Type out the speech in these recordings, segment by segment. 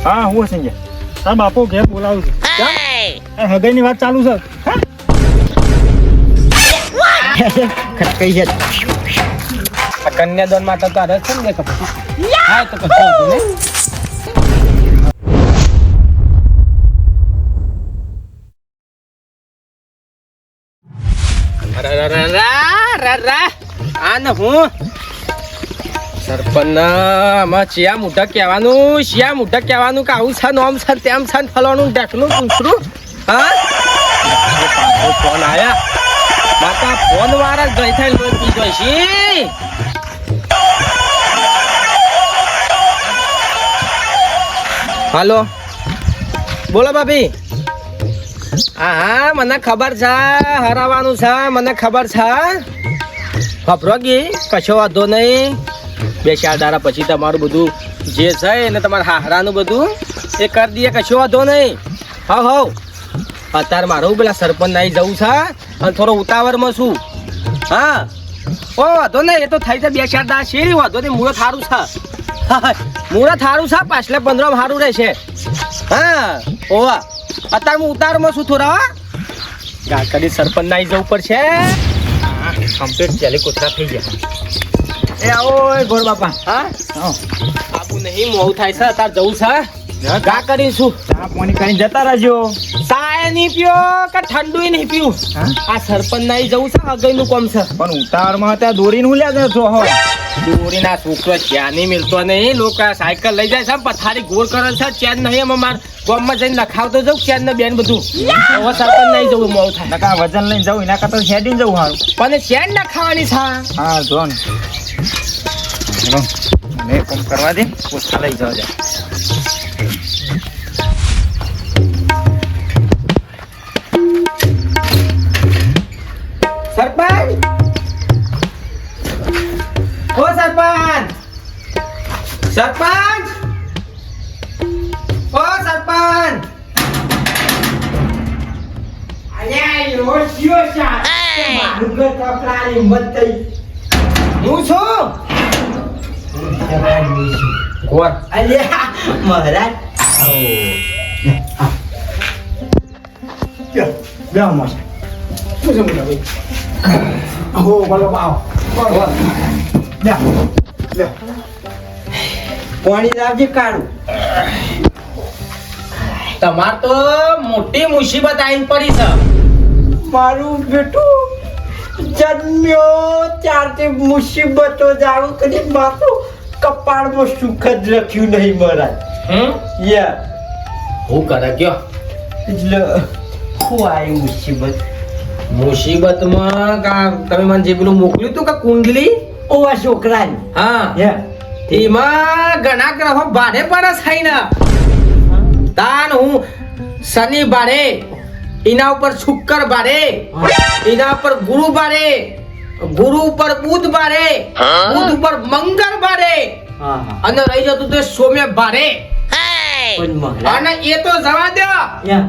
હા હું સંજય તાર બાપો ઘેર બોલાવું છું હગાઈની વાત ચાલુ છે ખટકાઈ છે કન્યાદાન માટે તારે છે ને કે પછી હા તો કશું હતું ને આને હું સરપંચ આમાં ચિયા મોઢા કહેવાનું કે આવું છે નોમ છે તેમ છે ફલાણું ઢેકનું પૂછરું હા ફોન આયા માતા ફોન વાળા ગઈ થાય લોહી પી ગઈ છે હાલો બોલો ભાભી હા મને ખબર છે હરાવાનું છે મને ખબર છે ખબરોગી કશો વાંધો નહીં 2-4 દાડા પછી તમારું બધું જે છે એને તમારા હાહરાનું બધું એ કરી દઈએ કશો વાંધો નહીં હવ અત્યારે મારું પેલા સરપંચ નાઈ જવું છે અને થોડો ઉતાવળમાં છું હા ઓ વાંધો નહીં એ તો થઈ જાય 2-4 દાડા શેરી વાંધો નહીં મુહૂર્ત સારું છે મુહૂર્ત સારું છે પાછલે 15 સારું રહેશે હા ઓવા અત્યારે હું ઉતારમાં છું થોડા ગાકડી સરપંચ નાઈ જવું પડશે કમ્પ્લીટ ચાલે કોતરા થઈ ગયા એ આવો ગોળ બાપા હા બાપુ નહીં મોડું થાય છે તાર જવું છે ગા કરીશું ચા પાણી કરીને જતા રહેજો ચાય નહીં પીયો કે ઠંડુ નહીં પીવું આ સરપંચ નાઈ જવું છે હગઈનું કોમ છે પણ ઉતાવળમાં ત્યાં દોરીને હું લ્યા છો હો દોરીના છોકરો ચેન નહીં મિલતો નહીં લોકો સાયકલ લઈ જાય છે પથારી ગોળ કરે છે ચેન નહીં એમાં માર ગામમાં જઈને લખાવતો જાઉં ચેન ને બેન બધું હવે સરપંચ નહીં જવું મોડું થાય નકા વજન લઈને જવું એના કરતા હેડીને જવું સારું પણ ચેન ના ખાવાની છે હા જો ને મને કોમ કરવા દે પોસ્ટા લઈ જવા દે સરપંચ ઓ સરપંચ સરપંચ ઓ સરપંચ અલ્યા લોસ્યો છે મારું ઘર કપડાની મત થઈ હું છું કોણ અલ્યા મહારાજ લ્યો મસ્ત શું છે મોટા ભાઈ હો બોલો આવો લ્યો લ્યો પાણી લાવજે કાઢું તમાર તો મોટી મુસીબત આવીને પડી છે મારું બેટું જન્મ્યો ત્યારથી મુસીબતો જાણું કરી મારું કપાળમાં સુખ જ લખ્યું નહીં મહારાજ યા હું કરે કયો એટલે શું આવી મુસીબતમાં તમે મને જે પેલું મોકલ્યું તું કે કુંડલી ઓવા છોકરાની હા યા એમાં ઘણા ગ્રહો ભારે પડે છે ને તાન હું શનિ બારે એના ઉપર શુક્ર બારે એના ઉપર ગુરુ બારે ગુરુ ઉપર બુધ બારે બુધ ઉપર મંગળ બારે અને રહી જતું તે સોમે બારે પણ મહારાજ અને એ તો જવા દો યા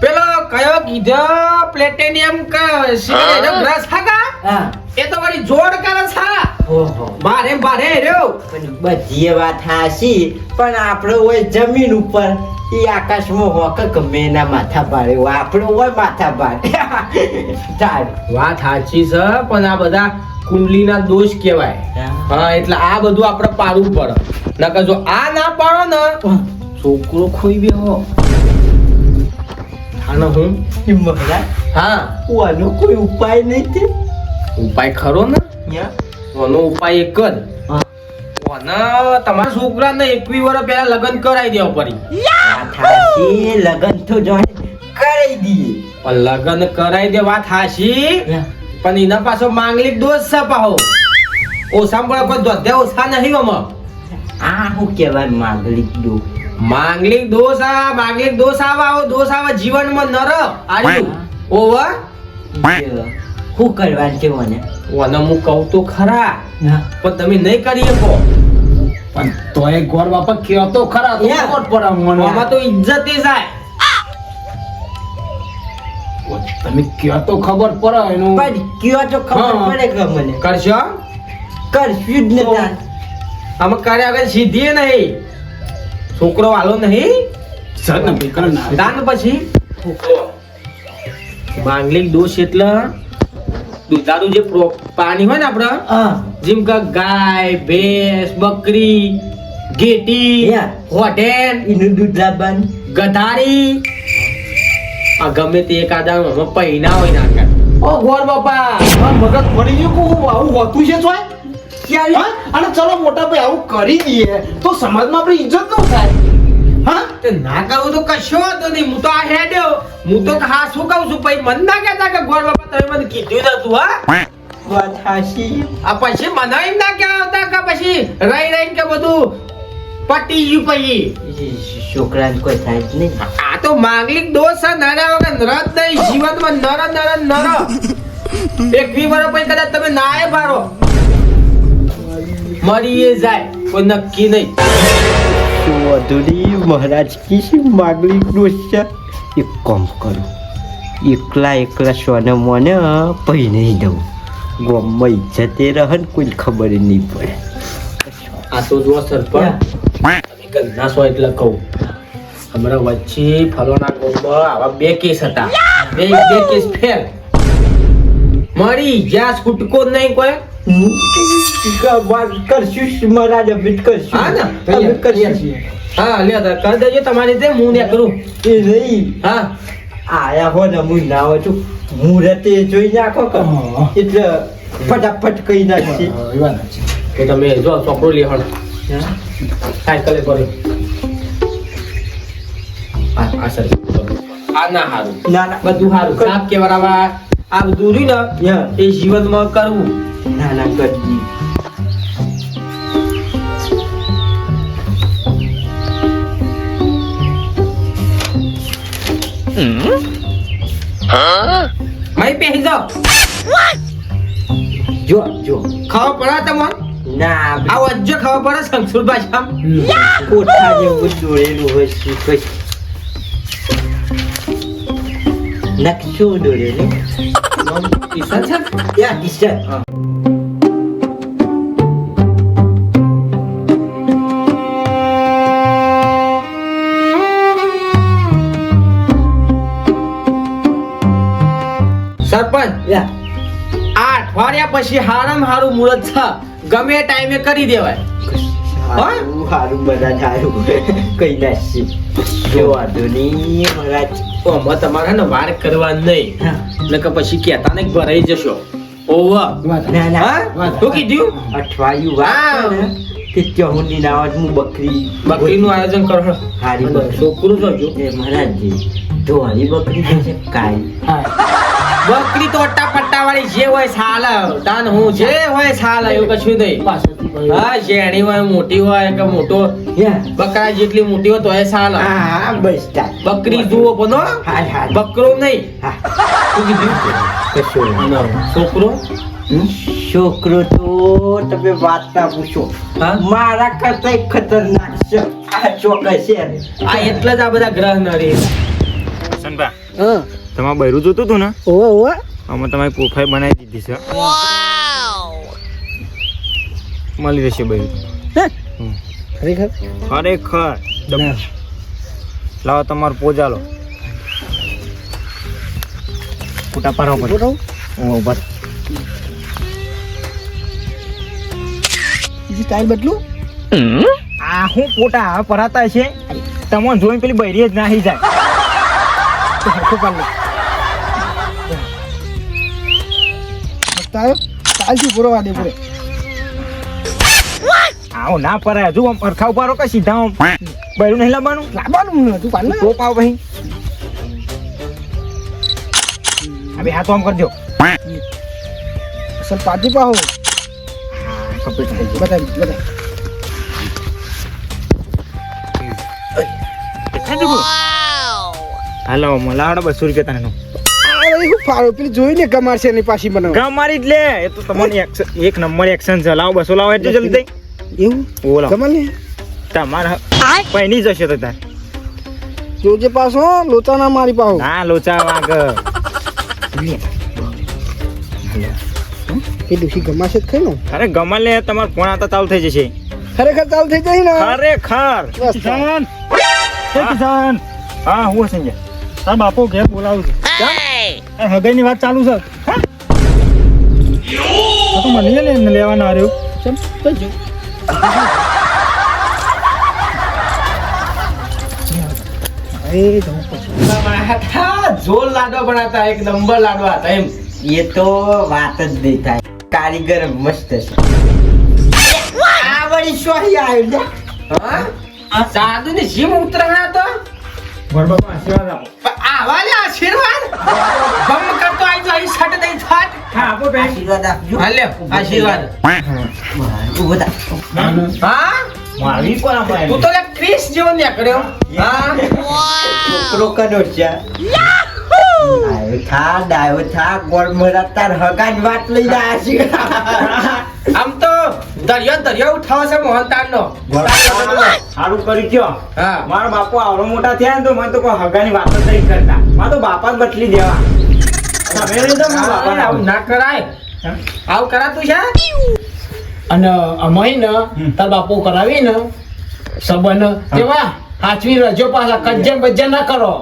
પેલો કયો કીધો પ્લેટિનિયમ ગ્રહ ખાગા હા એ તો વળી જોડ કરે છે ઓહો બારે બારે રહ્યો પણ બધી વાત હાસી પણ આપણે હોય જમીન ઉપર ઈ આકાશમાં હોક ગમે એના માથા ભારે આપણે હોય માથા ભારે વાત સાચી છે પણ આ બધા કુંડલીના દોષ કહેવાય હા એટલે આ બધું આપણે પાડવું પડે નકર જો આ ના પાડો ને છોકરો ખોઈ બેહો આનો હું મહારાજ હા આનો કોઈ ઉપાય નહીં તે ઉપાય ખરો ને યા આનો ઉપાય એક જ અને તમારા છોકરાને 21 વર્ષ પહેલા લગ્ન કરાવી દેવા પડી વાત હાસી લગન તો જોડે કરી દઈએ પણ લગ્ન કરાવી દે વાત હાશી પણ એના પાછો માંગલિક દોષ છે પાહો ઓછા પણ કોઈ દોધે ઓછા નહીં આમાં આ હું કહેવાય માંગલિક દોષ આવે જીવનમાં નર આર્યું ઓવર શું કરવાનું છે મને ઓને હું કહું તો ખરા પણ તમે નહીં કરી શકો પણ તોય ગોર બાપા કયો તો ખરા તો કોટ પર આમાં તો ઇજ્જત જાય તમે કયો તો ખબર પડે એનું પણ કયો તો ખબર પડે કે મને કરશો કરશું જ નથી આમાં કર્યા વગર સીધી નહીં છોકરો વાલો નહીં સર ને ભાઈ કરો ના દાન પછી છોકરો માંગલિક દોષ એટલે દૂધારું જે પાણી હોય ને આપડે હા જેમ કે ગાય ભેંસ બકરી ઘેટી Yeah. હોટેલ એનું દૂધ લાવવાનું ગધારી આ ગમે તે એક આદા પૈના હોય નાખે ઓ ગોર બાપા આ મગજ પડી ગયું કે હું આવું હોતું છે તોય? હા? અને ચલો મોટા ભાઈ આવું કરી દઈએ તો સમાજમાં આપણી ઇજ્જત ન થાય હા તે ના કરવું તો કશો વાંધો નહીં હું તો આ હેડ્યો હું તો હા શું કહું છું પછી મન ના કહેતા કે ગોર બાપા તમે મને કીધું નતું હા વાત હાચી આ પછી મને એમ ના કહેતા કે પછી રહી રહીને કે બધું પટી ગયું પછી છોકરાને કોઈ થાય જ નહીં આ તો માંગલિક દોષ છે નરા વગર નર જ નહીં જીવનમાં નર એક વી વર્ષ પછી કદાચ તમે નાય ભારો મરી જાય કોઈ નક્કી નહીં તો અધૂરી મહારાજ કી માગલી દોષ છે એક કામ કરું એકલા સોને મને પહી નહીં દઉં ગોમમાં ઇજ્જતે રહે ને કોઈ ખબર નહીં પડે આ તો જો સરપંચ ગંદા છો એટલે કહું હમણાં વચ્ચે ફલોના ગોમમાં આવા બે કેસ હતા બે કેસ ફેલ મરી જ્યાં છૂટકો જ નહીં કોઈ વાત કરશું મહારાજ અમિત કરશું હા ને? અમિત કરશું હા લે તો કરી દેજો તમારી રીતે હું ને કરું એ નહીં હા આયા હો ને હું ના હોય તો મુહૂર્તે જોઈ નાખો કે એટલે ફટાફટ કહી નાખશે તો તમે જો છોકરો લે હળ સાયકલે કરો આ સર આ ના હારું ના ના બધું હારું સાપ કેવરાવા આ બધું રહ્યું ને Yeah. એ જીવનમાં કરવું ના ના કરજી મારી પહેરી જાઓ જો ખાવા પડે તમને ના આ વજ્જો ખાવા પડે સંસુર ભાષામાં કોઠા જેવું દોરેલું હોય છે કઈ નકશો દોરેલો કિશન છે યા કિશન સરપંચ યા આ અઠવાડિયા પછી હારામ હારું મુહૂર્ત છે ગમે એ ટાઈમે કરી દેવાય હારું હારું બધા હારું કઈ નાખશે જો વાંધો નહીં મહારાજ ઓમાં તમારે ને વાર કરવા નહીં નકર પછી કહેતા ને ભરાઈ જશો ઓવા ના ના હા શું કીધું અઠવાડિયું વાત ને તે ચહુની નાવત હું બકરીનું આયોજન કરો હારી અને બકરી છોકરું જોજો એ મહારાજજી તો હારી બકરી છે કાઈ બકરી તો અટ્ટા પટ્ટા વાળી જે હોય સાલ તાન હું જે હોય સાલ એવું કશું નહીં હા શેણી હોય મોટી હોય કે મોટો યા બકરા જેટલી મોટી હોય તો એ સાલ હા બસ તા બકરી જુઓ બનો હાલ હાલ બકરો નહીં હા શું કીધું કશો નહીં. અને છોકરો છોકરો તો તમે વાત ના પૂછો હા? મારા કરતા ખતરનાક છે આ ચોક્કસ છે આ એટલે જ આ બધા ગ્રહ ન રહે સનબા હા તમારે બૈરું જોતું હતું ને ઓવે ઓવે અમે તમારી પ્રોફાઇલ બનાવી દીધી છે મળી રહેશે બૈરું ખરેખર ખરેખર લાવો તમારો પોજાલો ફોટા પાડવા પડે ફોટો ઉભા બીજી સ્ટાઇલ બદલું આ હું ફોટા આવા પરાતા છે તમને જોઈને પેલી બૈરી જ નાહી જાય તો હરખું પાડ લે મસ્ત આવ્યો ચાલથી પૂરો વાદે પૂરે આવો ના પરાય હજુ આમ અરખા ઉપાડો કે સીધા આમ બૈરું નહીં લાવવાનું લાવવાનું ને તું પાડ ને તો પાવ ભાઈ હવે હાથ આમ કરજો અસલ પાટી પાહો કમ્પ્લીટ થઈ ગયું બતાવી બતાવી હાલો મલાડો 200 રૂપિયા તને અરે હું ફાળો પેલી જોઈને કમારશે ને પાછી બનાવ ગમારી જ લે એ તો તમારી એક નંબર એક્શન છે લાવો 200 લાવો એટલે જલ્દી એવું બોલો કમાલ ને તમારા પૈની જશે તો તાર જોજે પાછો લોચા ના મારી પાહો ના લોચા વાગ એ ડોશી ગમાશે જ ખાઈ નો અરે ગમા લે તમારો ફોન આવતા ચાલુ થઈ જશે ખરેખર ચાલુ થઈ જાય ને ખરેખર બસ. કિશન એ કિશન હા હું સંજય તાર બાપો ઘેર બોલાવું છું આ હગાઈની વાત ચાલુ છે હા તો મને લઈને લેવાના આવ્યો ચમ કઈ જો એ તમે પછી જોર લાડો બનાતા એક નંબર લાડવા હતા એમ એ તો વાત જ નહીં થાય કારીગર મસ્ત છે આ વળી સોહી આવ્યું લે. હા સાધુ ની જીમ ઉતરણા તો ઘર બાપા આશીર્વાદ આપો પણ આવા લે આશીર્વાદ બમ કરતો આઈ જો અહીં છટ દઈ છટ હા આપો બેન આશીર્વાદ આપજો. હાલે આશીર્વાદ ઊભો થા. હા મારી પણ આપણે તું તો લે ક્રિસ જેવો ને કર્યો હા છોકરો કનો છે ડાયો થા ગોળ મરા તાર હગાન વાત લઈને આવ્યા છે. આમ તો દરિયો ઉઠાવો છે મોહનતાળ નો સારું કરી કયો હા મારા બાપુ આવડો મોટા થયા ને તો મને તો કોઈ હગાની વાત જ નહીં કરતા મારે તો બાપા જ બદલી દેવા તમે નહીં તો મારા બાપાને આવું ના કરાય હા? આવું કરાતું છે અને અમાય ને તાર બાપુ કરાવી ને સંબંધ કેવા હાચવી રજો પાછા કજ્જન બજ્જન ના કરો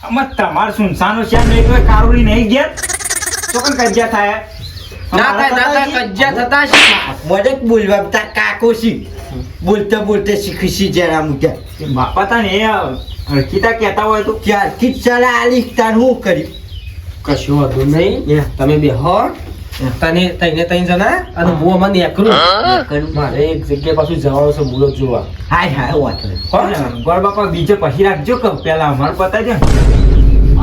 આમાં તમારે સુનસાનો છે નહીં તો કારુડી નહીં ગયા તો પણ કજ્જા થાય ના થાય કજ્જા થતા છે મને જ બોલવા તાર કાકો શીખ બોલતા બોલતા શીખી જરા મુદ્દા બાપા તાને એ હરકીતા કહેતા હોય તો ત્યારથી જ સલાહ આલી તાર હું કર્યું કશું હતું નહીં તમે બે હો તને ત્રણ જણા અને હું અમારે એકલું મારે એક જગ્યાએ પાછું જવાનું છે મુરત જોવા હાય હાય વાતો ગોળ બાપા બીજે પછી રાખજો કે પેલા અમારે પતાઈ દે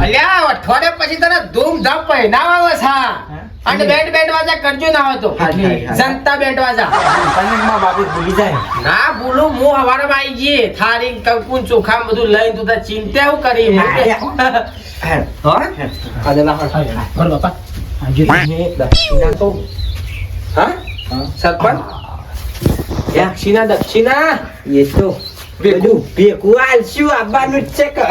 અલ્યા અઠવાડિયા પછી તને ધૂમધામ પહેરાવા છે અને બેન્ડ વાજા કરજો ના હોય તો હાય, હાય. જનતા બેન્ડ વાજા તને માં બાપુ ભૂલી જાય ના ભૂલું હું હવારમાં આવી જઈએ થાળી કંકુન ચોખા બધું લઈને તું તાર ચિંતા એવું કરી બોલ બાપા સરપંચ દક્ષિણા એ તો બધું ભેગું આલશું આવવાનું જ છે કે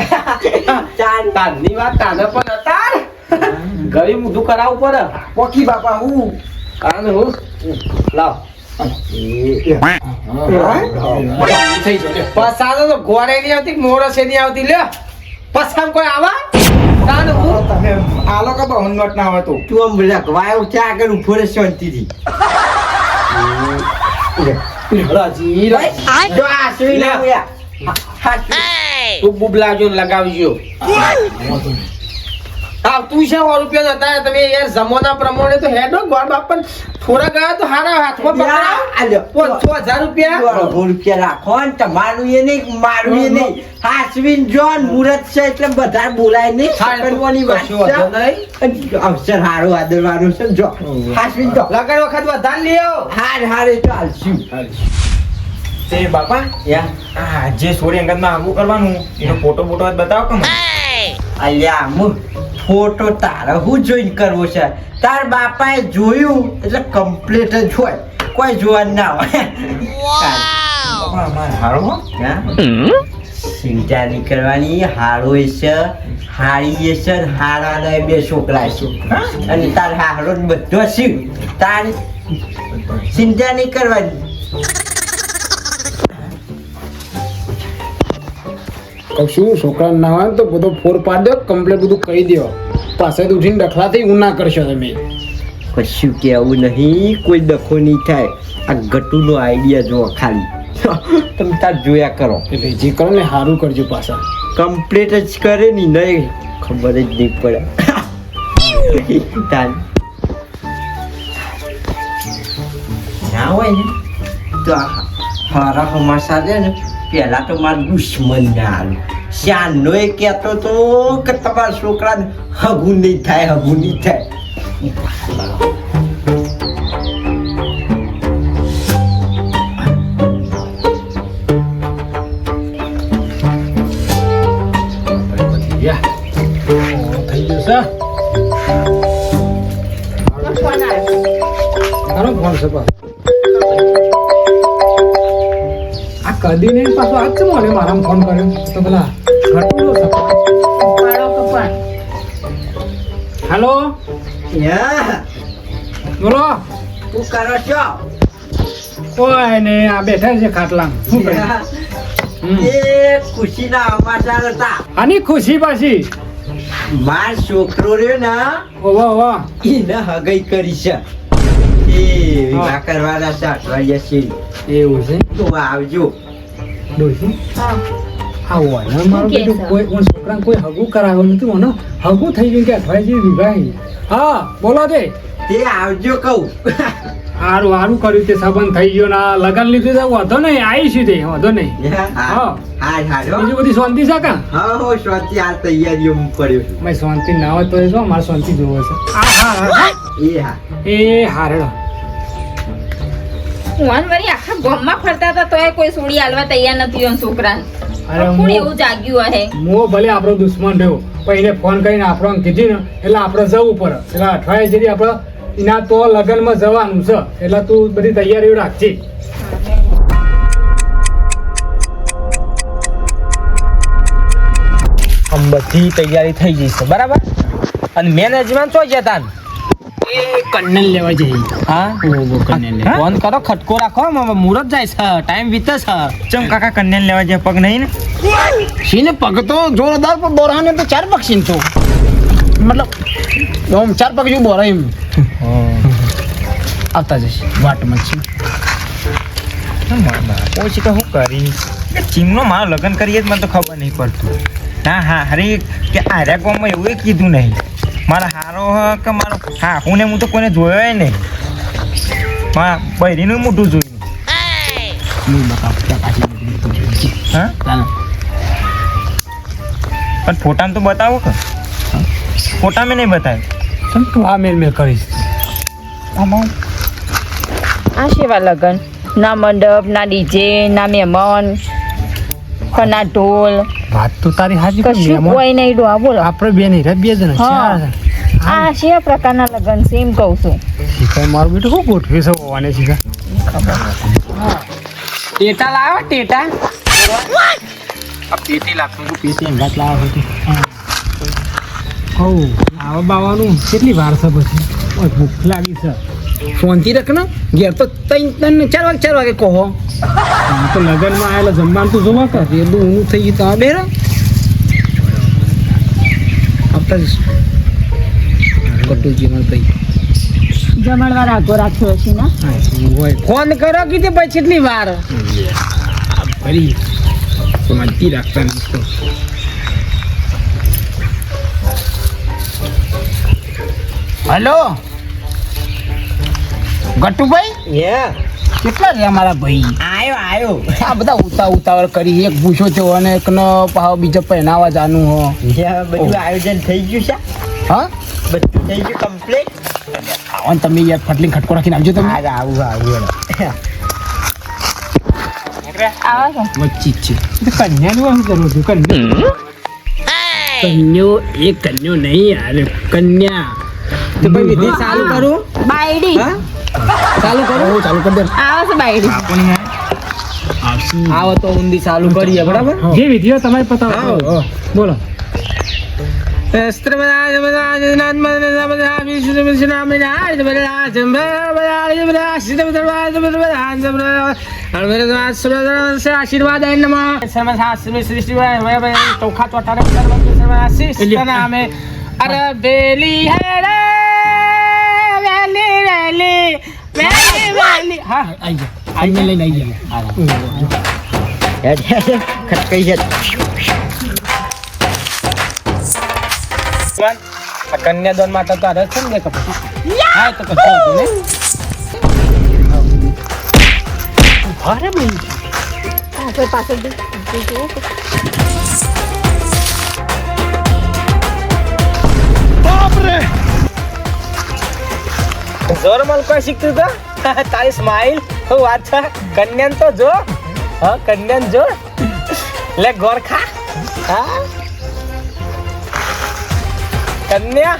તારની વાત તાને પણ અતાર ગળી મૂઢું કરાવવું પડે પોકી બાપા હું કારણ હું લાવ થઈ જશે પસાનો તો ઘોડે નહીં આવતી મોરસે નહીં આવતી લે પસામ કોઈ આવા તાને હું તમે આ લોકો બહુ નોટ ના હોય તો તું આમ લખવાયો છે આગળ ઉભો રહે શાંતિથી રાજી જો આ સુઈ લે. લાવ્યા તું બુબલાજો ને લગાવજો હા તું છે 100 રૂપિયા હતા તમે યાર જમાના પ્રમાણે તો હેડો ગોળ બાપ પણ થોડા ગયા તો હારા હાથમાં પકડાવ 5000 રૂપિયા રૂપિયા રાખો ને તમારું એ નહીં મારું એ નહીં હાસવીન જોન મુરત છે એટલે બધા બોલાય નહીં કરવાની વાત કશું વાંધો નહીં. છે અવસર હારો આદરવાનું છે જો હાસવીન જો લગન વખત વધારે લ્યો હાર હારે ચાલશું તે બાપા આ જે સોરી અંગતમાં આગું કરવાનું એનો ફોટો બોટો જ બતાવો કે મને. અલ્યા મુ ફોટો તારે હું જોઈન કરવો છે તાર બાપાએ જોયું એટલે કમ્પ્લીટ જ હોય કોઈ જોવાનું ના હોય બાપા અમારે હારો હો હા? ચિંતા નહીં કરવાની હારો છે હારી છે ને હારાના બે છોકરા છે અને તાર હારો જ બધો છે તાર ચિંતા નહીં કરવાની કશું છોકરા ના હોય તો બધો ફોર પાડ દો કમ્પ્લેટ બધું કહી દો પાસે ઉઠીને ડખલાથી હું ના કરશો તમે કશું કહેવું નહીં કોઈ ડખો નહીં થાય આ ગટુનો આઈડિયા જુઓ ખાલી તમે તાર જોયા કરો એટલે જે કરો ને સારું કરજો પાછા કમ્પ્લીટ જ કરે ને નહીં ખબર જ નહીં પડે તાન ના હોય ને તો હારા હમાસા દે ને પહેલા તો મારા દુશ્મન ના હાલ શ્યાનનો એ કહેતો તો કે તમારા છોકરાને હગું નહીં થાય હગું નહીં થાય થઈ ગયું છે આનો ફોન છે પા આ કદી નહીં પાછો આજ છે મને મારા ફોન કર્યો તો પેલા ઘટલો હેલો યા બોલો શું કરો છો ઓય ને આ બેઠા છે ખાટલામાં શું કરે એ ખુશીના સમાચાર હતા. આની ખુશી પાછી માર છોકરો રહ્યો ને ઓવા ઓવા એને હગાઈ કરી છે. એ વિવાહ કરવાના છે અઠવાડિયા છે. એવું છે તો આવજો. ડોશી હા આ વાયના મારો શું કહે બેટો છે? કોઈ છોકરાને કોઈ હગું કરાવ્યો નથી મને હગું થઈ ગયું કે અઠવાડિયે વિવાહ. હા બોલો તે તે આવજો કહું. હારું હારું કર્યું તે સંબંધ થઈ ગયો ને આ લગન લીધું તો વાંધો નહીં આવીશું તે વાંધો નહીં. હા બીજું બધી શાંતિ છે કા હા હો શાંતિ આ તૈયારીઓ પડ્યો છું. મેં શાંતિ ના હોય તો એ શું મારે શાંતિ જોવે છે એ હા એ હારડો હું વળી આખા ગામમાં ફરતા હતા તોય કોઈ સોડી હાલવા તૈયાર નથી એમ છોકરાને અરે કોણ મો- એવું જાગ્યું હે મો ભલે આપણો દુશ્મન રહ્યો પણ એને ફોન કરીને આપણને કીધી ને એટલે આપણે જવું પડે એટલે અઠવાડિયે જેથી આપણે એના તો લગ્નમાં જવાનું છે એટલે તું બધી તૈયારીઓ રાખજે. આમ બધી તૈયારી થઈ ગઈ છે બરાબર અને મેનેજમેન્ટ ચો જતા એ કન્નન લેવા જઈએ. હા ફોન કરો ખટકો રાખો મુહૂર્ત જાય છે ટાઈમ વીતે છે ચમ કાકા કન્યાને લેવા જાય પગ નહીં ને સીને પગ તો જોરદાર પણ બોરાને તો 4 પગ સીન તો મતલબ આમ 4 પગ જેવું બોરા એમ આવતા જશે વાટમાં છે. ઓછી કે હું કરી ચીમનો મારો લગ્ન કરીએ જ મને તો ખબર નહીં પડતું. હા હા હરી કે આર્યા ગામમાં એવું કીધું નહીં મારા હારો હ કે મારો હા હું ને હું તો કોઈને જોયો નહીં હા બૈરીનું મોઢું જોયું હા પણ ફોટામાં તો બતાવો કે ફોટા મેં નહીં બતાવ્યો ચમ તું આ મેલ મેલ કરીશ. આ સેવા લગન ના મંડપ ના ડીજે ના મહેમાન પણ ના ઢોલ વાત તો તારી હાજી કશું કોઈ નહીં ડો બોલો આપણે બે નહીં બે જણ હા. આ કેવા પ્રકારના લગન છે એમ કહું છું શીખાય મારું બેટું શું ગોઠવી છે હોવાને શીખા ટેટા લાવો ટેટા પેટી લાગતું પેટી અંગાત લાવો હતી હો આવા બાવાનું કેટલી વાર છે પછી ઓય ભૂખ લાગી છે શાંતિ રાખ ને ઘેર તો 4 વાગે કહો આ તો લગનમાં આવેલા જમવાનું તો જોવા કર એટલું ઊનું થઈ ગયું તો બેરો આવતા જશે કટુજી માં ભાઈ જમણવાર આગો રાખ્યો છે ને હોય ફોન કરો કીધું પછી કેટલી વાર ફરી શાંતિ રાખતા નથી. હેલો ગટ્ટુભાઈ કેટલા રહ્યા મારા ભાઈ આયો આ બધા ઉતાવળ કરી એક ભૂસો થયો અને એકનો પાહો બીજો પહેનાવા જાનું હો બધું આયોજન થઈ ગયું છે હા બધું થઈ ગયું કમ્પ્લીટ. આવો ને તમે યાર ફટલી ખટકો રાખીને આવજો તમે આવું આવા છો વચ્ચે જ છે કન્યાનું શું કરવું છું કન્યા કન્યો એ કન્યો નહીં યાર કન્યા તો ભાઈ વિધિ ચાલુ કરું બાયડી ચાલુ કરો ચાલુ કરી દે આવા છે બાયડી આવો તો ઊંધી ચાલુ કરીએ બરાબર જે વિધિઓ તમારે પતાવો બોલો આશીર્વાદ ચોખા ચોટારે નામે અરે બેલી હે રે વેલી વેલી વેલી વેલી હા આઈ જા આઈને લઈને આઈ જા ખટકાઈ છે કન્યાદાન માટે તો અરે છે ને કપડું હા તો કશું વાંધો નહીં. અરે ભાઈ પાછળ પાછળ જોર મલ કોઈ શીખતું તો તારી સ્માઈલ હું વાત છે કન્યાન તો જો હા કન્યાન જો લે ગોરખા હા કન્યા